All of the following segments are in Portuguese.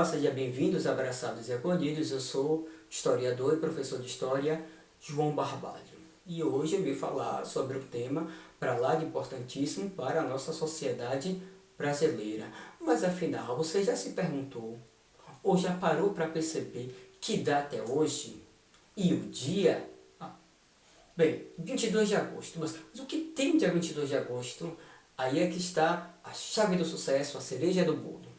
Olá, sejam bem-vindos, abraçados e acolhidos. Eu sou historiador e professor de História, João Barbalho. E hoje eu vim falar sobre o tema para lá de importantíssimo para a nossa sociedade brasileira. Mas afinal, você já se perguntou, ou já parou para perceber que data é hoje? E o dia? Bem, 22 de agosto. Mas o que tem no dia 22 de agosto? Aí é que está a chave do sucesso, a cereja do bolo.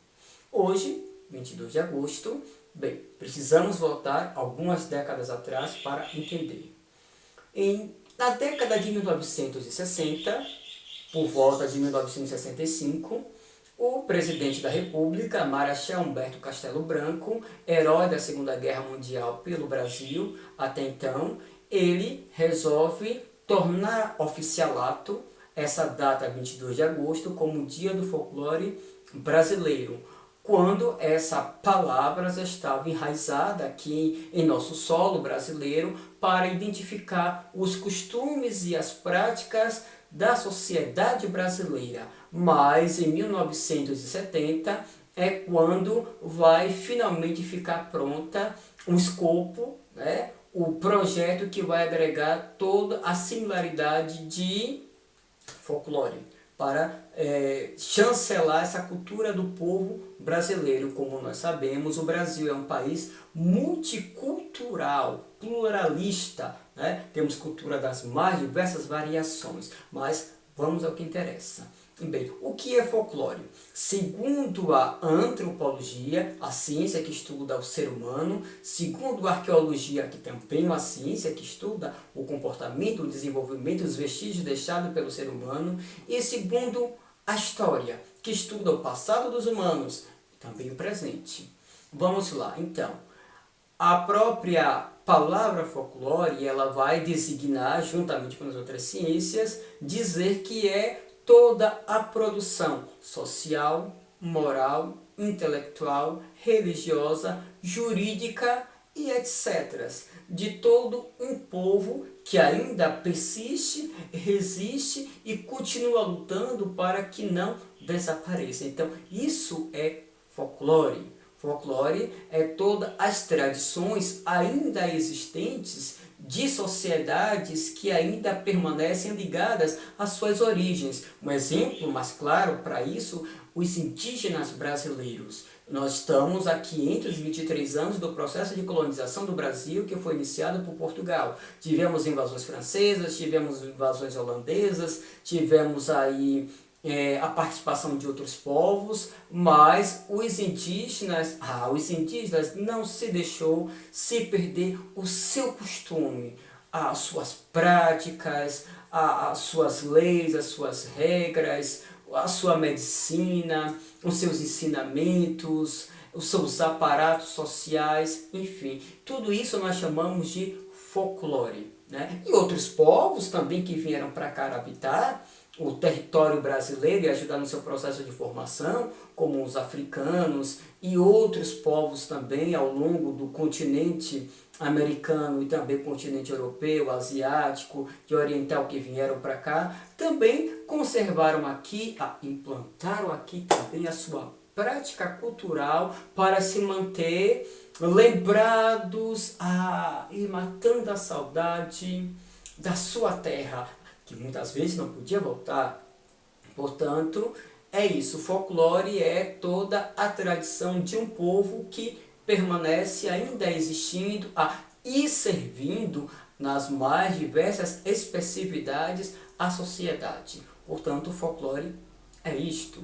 Hoje, 22 de agosto, bem, precisamos voltar algumas décadas atrás para entender. Na década de 1960, por volta de 1965, o presidente da República, Marechal Humberto Castelo Branco, herói da Segunda Guerra Mundial pelo Brasil, até então, ele resolve tornar oficialato essa data, 22 de agosto, como Dia do Folclore Brasileiro, quando essa palavra já estava enraizada aqui em nosso solo brasileiro para identificar os costumes e as práticas da sociedade brasileira. Mas em 1970 é quando vai finalmente ficar pronta o escopo, o projeto que vai agregar toda a similaridade de folclore, para chancelar essa cultura do povo brasileiro. Como nós sabemos, o Brasil é um país multicultural, pluralista, Temos cultura das mais diversas variações, mas vamos ao que interessa. Bem, o que é folclore? Segundo a antropologia, a ciência que estuda o ser humano, segundo a arqueologia, que também é uma ciência que estuda o comportamento, o desenvolvimento, os vestígios deixados pelo ser humano, e segundo a história, que estuda o passado dos humanos, também o presente. Vamos lá, então. A própria palavra folclore, ela vai designar, juntamente com as outras ciências, dizer que é toda a produção social, moral, intelectual, religiosa, jurídica e etc. de todo um povo que ainda persiste, resiste e continua lutando para que não desapareça. Então, isso é folclore. Folclore é todas as tradições ainda existentes de sociedades que ainda permanecem ligadas às suas origens. Um exemplo mais claro para isso, os indígenas brasileiros. Nós estamos há 523 anos do processo de colonização do Brasil, que foi iniciado por Portugal. Tivemos invasões francesas, tivemos invasões holandesas, tivemos aí a participação de outros povos, mas os indígenas não se deixou se perder o seu costume, as suas práticas, as suas leis, as suas regras, a sua medicina, os seus ensinamentos, os seus aparatos sociais, enfim, tudo isso nós chamamos de folclore. E outros povos também que vieram para cá habitar o território brasileiro e ajudar no seu processo de formação, como os africanos e outros povos também ao longo do continente americano e também continente europeu, asiático e oriental que vieram para cá, também conservaram aqui, implantaram aqui também a sua prática cultural para se manter lembrados e matando a saudade da sua terra, que muitas vezes não podia voltar. Portanto, é isso. O folclore é toda a tradição de um povo que permanece ainda existindo e servindo nas mais diversas especificidades à sociedade. Portanto, o folclore é isto.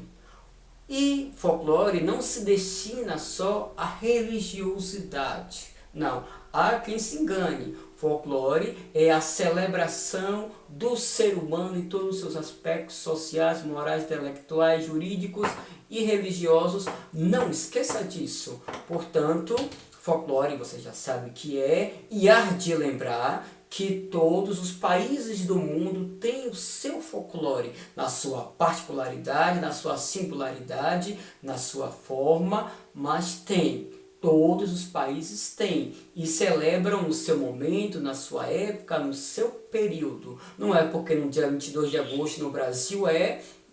E folclore não se destina só à religiosidade. Não, há quem se engane. Folclore é a celebração do ser humano em todos os seus aspectos sociais, morais, intelectuais, jurídicos e religiosos. Não esqueça disso. Portanto, folclore você já sabe o que é, e há de lembrar que todos os países do mundo têm o seu folclore, na sua particularidade, na sua singularidade, na sua forma, mas tem. Todos os países têm e celebram no seu momento, na sua época, no seu período. Não é porque no dia 22 de agosto no Brasil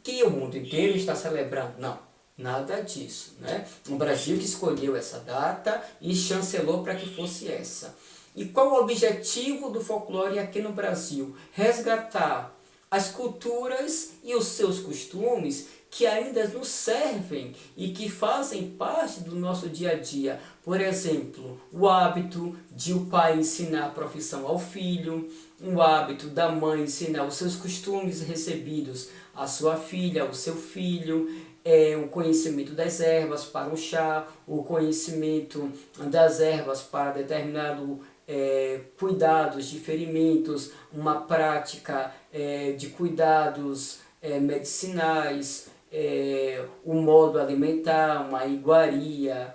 que o mundo inteiro está celebrando, não. Nada disso, né? O Brasil que escolheu essa data e chancelou para que fosse essa. E qual o objetivo do folclore aqui no Brasil? Resgatar as culturas e os seus costumes que ainda nos servem e que fazem parte do nosso dia a dia. Por exemplo, o hábito de o pai ensinar a profissão ao filho, o hábito da mãe ensinar os seus costumes recebidos à sua filha, ao seu filho, o conhecimento das ervas para o chá, o conhecimento das ervas para determinado cuidados de ferimentos, uma prática de cuidados medicinais, o modo alimentar, uma iguaria,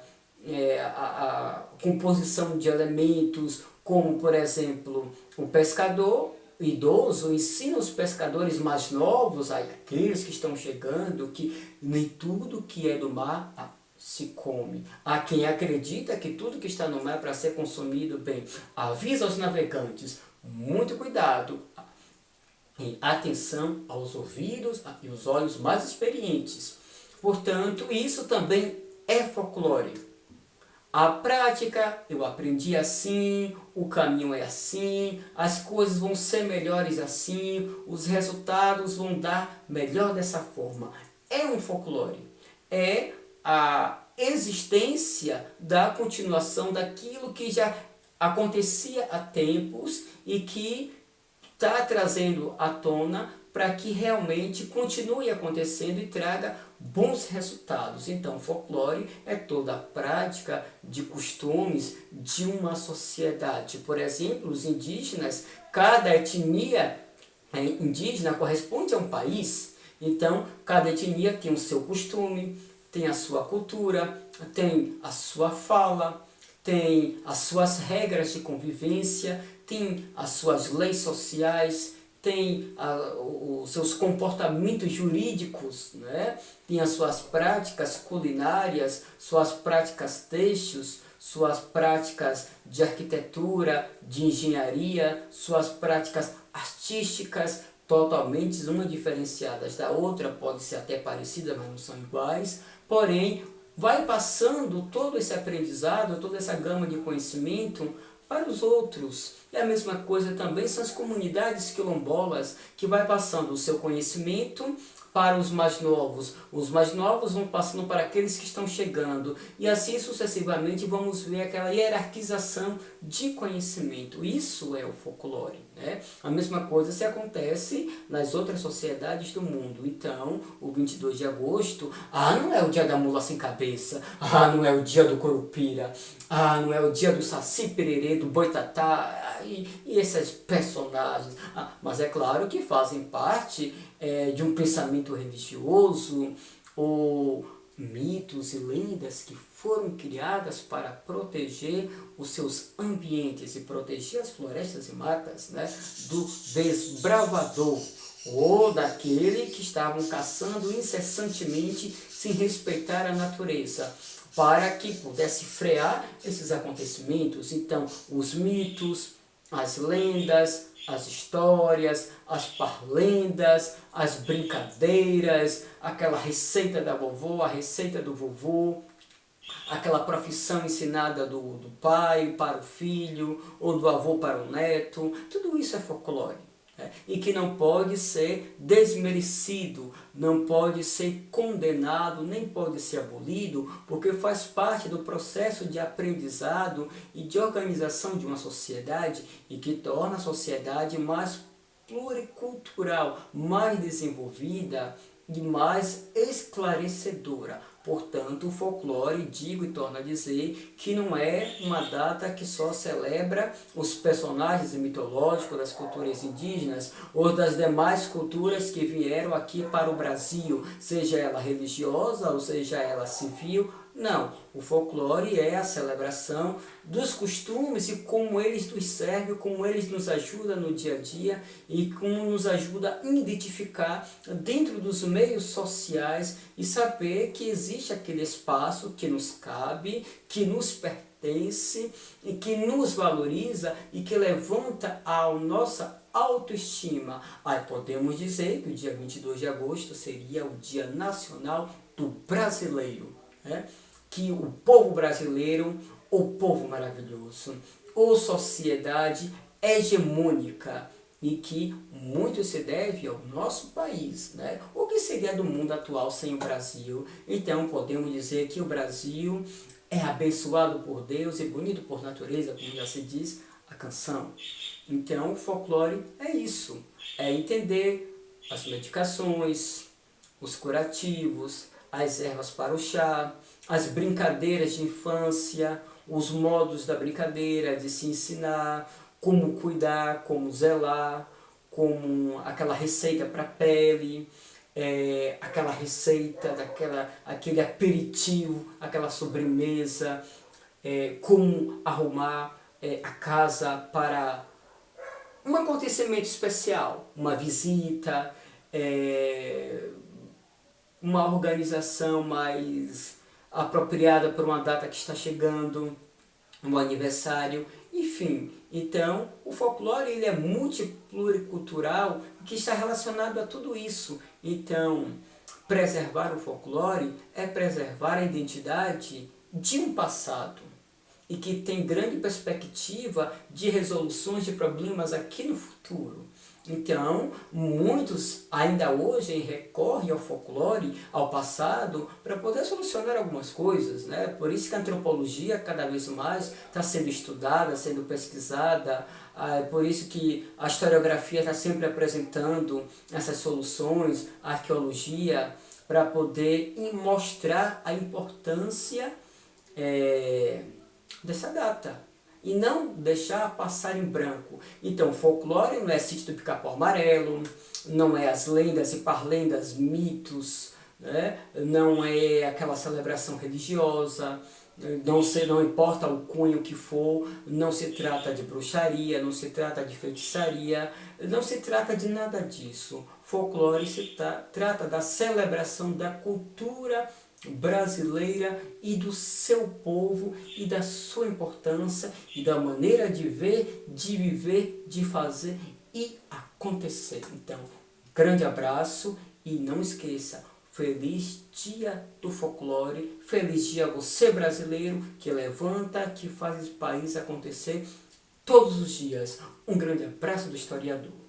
a composição de elementos, como por exemplo o pescador idoso ensina os pescadores mais novos, aqueles que estão chegando, que nem tudo que é do mar se come. Há quem acredita que tudo que está no mar é para ser consumido, bem, avisa aos navegantes, muito cuidado, e atenção aos ouvidos e os olhos mais experientes. Portanto, isso também é folclore. A prática, eu aprendi assim, o caminho é assim, as coisas vão ser melhores assim, os resultados vão dar melhor dessa forma. É um folclore. É a existência da continuação daquilo que já acontecia há tempos e que está trazendo à tona para que realmente continue acontecendo e traga bons resultados. Então, o folclore é toda a prática de costumes de uma sociedade. Por exemplo, os indígenas, cada etnia indígena corresponde a um país. Então, cada etnia tem o seu costume, tem a sua cultura, tem a sua fala, tem as suas regras de convivência, tem as suas leis sociais, tem os seus comportamentos jurídicos, né? Tem as suas práticas culinárias, suas práticas têxteis, suas práticas de arquitetura, de engenharia, suas práticas artísticas, totalmente uma diferenciadas da outra, pode ser até parecida, mas não são iguais, porém vai passando todo esse aprendizado, toda essa gama de conhecimento para os outros. E a mesma coisa também são as comunidades quilombolas, que vai passando o seu conhecimento para os mais novos vão passando para aqueles que estão chegando, e assim sucessivamente vamos ver aquela hierarquização de conhecimento. Isso é o folclore, né? A mesma coisa se acontece nas outras sociedades do mundo. Então, o 22 de agosto, não é o dia da mula sem cabeça, não é o dia do curupira, não é o dia do saci pererê, do boitatá, e esses personagens, mas é claro que fazem parte de um pensamento religioso, ou mitos e lendas que foram criadas para proteger os seus ambientes e proteger as florestas e matas, né, do desbravador ou daquele que estavam caçando incessantemente sem respeitar a natureza, para que pudesse frear esses acontecimentos. Então, os mitos, as lendas, as histórias, as parlendas, as brincadeiras, aquela receita da vovó, a receita do vovô, aquela profissão ensinada do pai para o filho, ou do avô para o neto, tudo isso é folclore. E que não pode ser desmerecido, não pode ser condenado, nem pode ser abolido, porque faz parte do processo de aprendizado e de organização de uma sociedade, e que torna a sociedade mais pluricultural, mais desenvolvida e mais esclarecedora. Portanto, o folclore, digo e torno a dizer, que não é uma data que só celebra os personagens mitológicos das culturas indígenas ou das demais culturas que vieram aqui para o Brasil, seja ela religiosa ou seja ela civil. Não, o folclore é a celebração dos costumes e como eles nos servem, como eles nos ajudam no dia a dia e como nos ajuda a identificar dentro dos meios sociais e saber que existe aquele espaço que nos cabe, que nos pertence e que nos valoriza e que levanta a nossa autoestima. Aí podemos dizer que o dia 22 de agosto seria o Dia Nacional do Brasileiro, né? Que o povo brasileiro, o povo maravilhoso, ou sociedade hegemônica, e que muito se deve ao nosso país, né? O que seria do mundo atual sem o Brasil? Então podemos dizer que o Brasil é abençoado por Deus e bonito por natureza, como já se diz a canção. Então o folclore é isso, é entender as medicações, os curativos, as ervas para o chá, as brincadeiras de infância, os modos da brincadeira, de se ensinar, como cuidar, como zelar, como aquela receita para a pele, aquela receita, aquele aperitivo, aquela sobremesa, como arrumar a casa para um acontecimento especial, uma visita, uma organização mais apropriada para uma data que está chegando, um aniversário, enfim. Então, o folclore ele é multipluricultural, que está relacionado a tudo isso. Então, preservar o folclore é preservar a identidade de um passado e que tem grande perspectiva de resoluções de problemas aqui no futuro. Então, muitos ainda hoje recorrem ao folclore, ao passado, para poder solucionar algumas coisas, né? Por isso que a antropologia cada vez mais está sendo estudada, sendo pesquisada, por isso que a historiografia está sempre apresentando essas soluções, a arqueologia, para poder mostrar a importância dessa data e não deixar passar em branco. Então, folclore não é Sítio do Pica-Pau Amarelo, não é as lendas e parlendas, mitos, né? Não é aquela celebração religiosa, não importa o cunho que for, não se trata de bruxaria, não se trata de feitiçaria, não se trata de nada disso. Folclore se trata da celebração da cultura brasileira e do seu povo e da sua importância e da maneira de ver, de viver, de fazer e acontecer. Então, grande abraço e não esqueça, feliz dia do folclore, feliz dia você brasileiro que levanta, que faz esse país acontecer todos os dias. Um grande abraço do historiador.